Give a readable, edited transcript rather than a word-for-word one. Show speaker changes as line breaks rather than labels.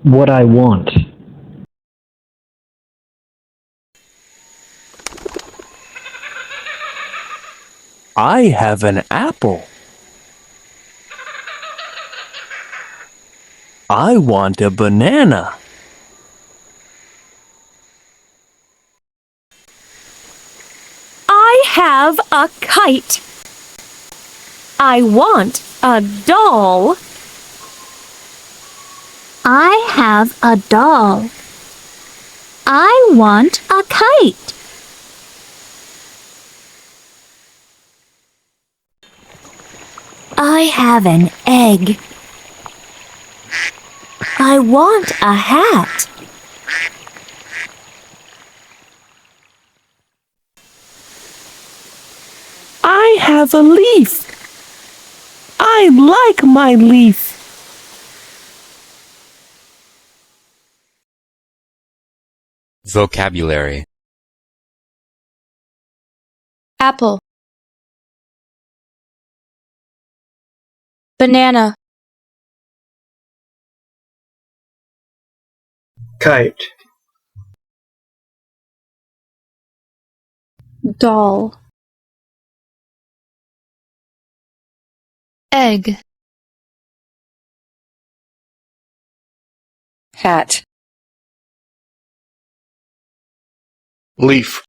What I want.
I have an apple. I want a banana.
I have a kite. I want a doll.
I have a doll. I want a kite. I have an egg. I want a hat.
I have a leaf. I like my leaf.
Vocabulary.
Apple, banana,
Kite.
doll, egg,
hat,
leaf.